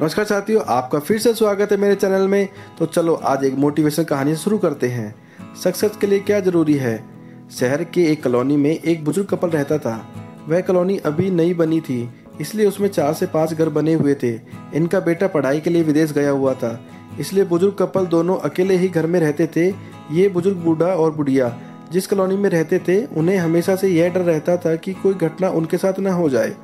नमस्कार साथियों, आपका फिर से स्वागत है मेरे चैनल में। तो चलो आज एक मोटिवेशन कहानी से शुरू करते हैं। सक्सेस के लिए क्या ज़रूरी है। शहर के एक कॉलोनी में एक बुजुर्ग कपल रहता था। वह कॉलोनी अभी नई बनी थी, इसलिए उसमें 4 से 5 घर बने हुए थे। इनका बेटा पढ़ाई के लिए विदेश गया हुआ था, इसलिए बुजुर्ग कपल दोनों अकेले ही घर में रहते थे। ये बुजुर्ग बूढ़ा और बुढ़िया जिस कॉलोनी में रहते थे, उन्हें हमेशा से यह डर रहता था कि कोई घटना उनके साथ न हो जाए।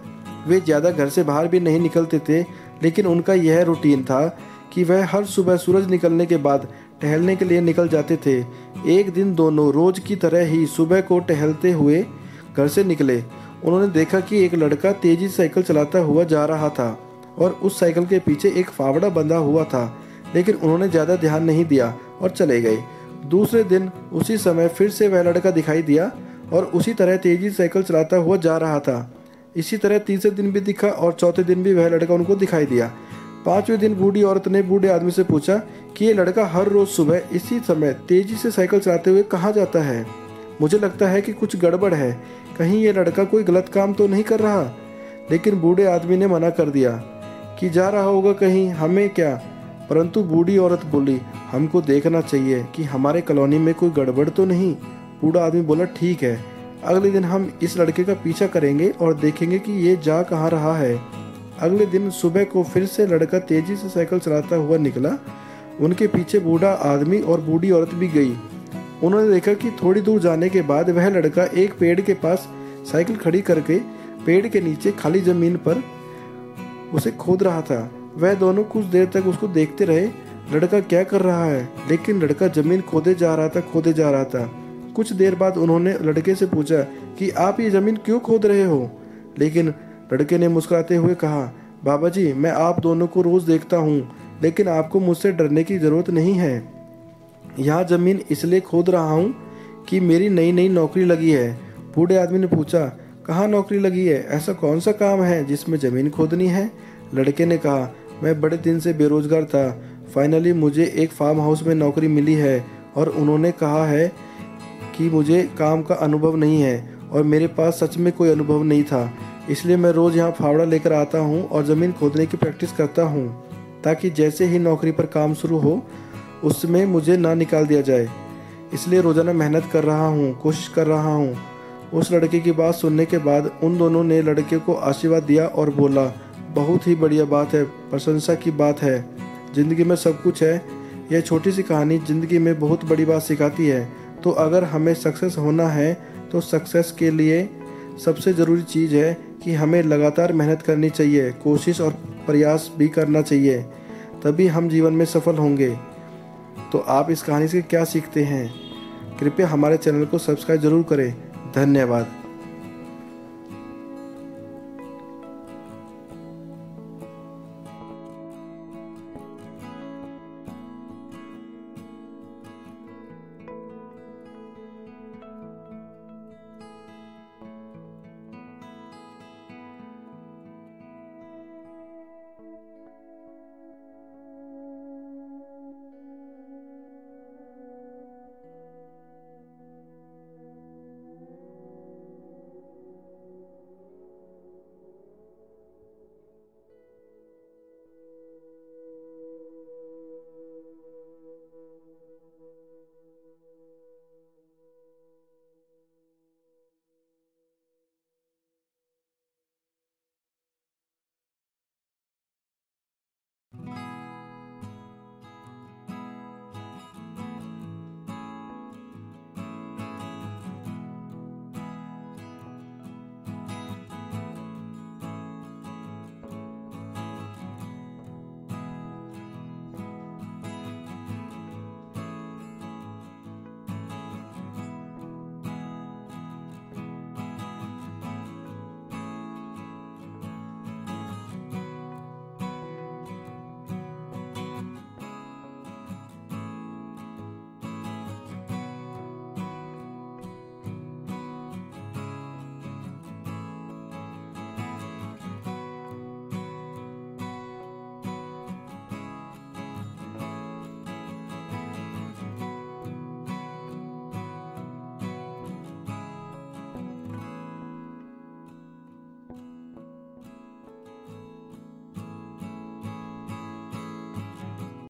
वे ज़्यादा घर से बाहर भी नहीं निकलते थे, लेकिन उनका यह रूटीन था कि वह हर सुबह सूरज निकलने के बाद टहलने के लिए निकल जाते थे। एक दिन दोनों रोज की तरह ही सुबह को टहलते हुए घर से निकले। उन्होंने देखा कि एक लड़का तेजी से साइकिल चलाता हुआ जा रहा था और उस साइकिल के पीछे एक फावड़ा बंधा हुआ था, लेकिन उन्होंने ज़्यादा ध्यान नहीं दिया और चले गए। दूसरे दिन उसी समय फिर से वह लड़का दिखाई दिया और उसी तरह तेजी से साइकिल चलाता हुआ जा रहा था। इसी तरह तीसरे दिन भी दिखा और चौथे दिन भी वह लड़का उनको दिखाई दिया। 5वें दिन बूढ़ी औरत ने बूढ़े आदमी से पूछा कि ये लड़का हर रोज सुबह इसी समय तेजी से साइकिल चलाते हुए कहाँ जाता है। मुझे लगता है कि कुछ गड़बड़ है, कहीं ये लड़का कोई गलत काम तो नहीं कर रहा। लेकिन बूढ़े आदमी ने मना कर दिया कि जा रहा होगा कहीं, हमें क्या। परंतु बूढ़ी औरत बोली, हमको देखना चाहिए कि हमारे कॉलोनी में कोई गड़बड़ तो नहीं। बूढ़ा आदमी बोला, ठीक है, अगले दिन हम इस लड़के का पीछा करेंगे और देखेंगे कि ये जा कहाँ रहा है। अगले दिन सुबह को फिर से लड़का तेजी से साइकिल चलाता हुआ निकला। उनके पीछे बूढ़ा आदमी और बूढ़ी औरत भी गई। उन्होंने देखा कि थोड़ी दूर जाने के बाद वह लड़का एक पेड़ के पास साइकिल खड़ी करके पेड़ के नीचे खाली जमीन पर उसे खोद रहा था। वह दोनों कुछ देर तक उसको देखते रहे, लड़का क्या कर रहा है। लेकिन लड़का जमीन खोदे जा रहा था। कुछ देर बाद उन्होंने लड़के से पूछा कि आप ये जमीन क्यों खोद रहे हो। लेकिन लड़के ने मुस्कुराते हुए कहा, बाबा जी, मैं आप दोनों को रोज देखता हूँ, लेकिन आपको मुझसे डरने की जरूरत नहीं है। यहाँ जमीन इसलिए खोद रहा हूँ कि मेरी नई नई नौकरी लगी है। बूढ़े आदमी ने पूछा, कहाँ नौकरी लगी है, ऐसा कौन सा काम है जिसमें जमीन खोदनी है। लड़के ने कहा, मैं बड़े दिन से बेरोजगार था, फाइनली मुझे एक फार्म हाउस में नौकरी मिली है और उन्होंने कहा है कि मुझे काम का अनुभव नहीं है और मेरे पास सच में कोई अनुभव नहीं था, इसलिए मैं रोज़ यहाँ फावड़ा लेकर आता हूँ और ज़मीन खोदने की प्रैक्टिस करता हूँ, ताकि जैसे ही नौकरी पर काम शुरू हो उसमें मुझे ना निकाल दिया जाए। इसलिए रोज़ाना मेहनत कर रहा हूँ, कोशिश कर रहा हूँ। उस लड़के की बात सुनने के बाद उन दोनों ने लड़के को आशीर्वाद दिया और बोला, बहुत ही बढ़िया बात है, प्रशंसा की बात है, ज़िंदगी में सब कुछ है। यह छोटी सी कहानी ज़िंदगी में बहुत बड़ी बात सिखाती है। तो अगर हमें सक्सेस होना है तो सक्सेस के लिए सबसे ज़रूरी चीज़ है कि हमें लगातार मेहनत करनी चाहिए, कोशिश और प्रयास भी करना चाहिए, तभी हम जीवन में सफल होंगे। तो आप इस कहानी से क्या सीखते हैं? कृपया हमारे चैनल को सब्सक्राइब जरूर करें। धन्यवाद।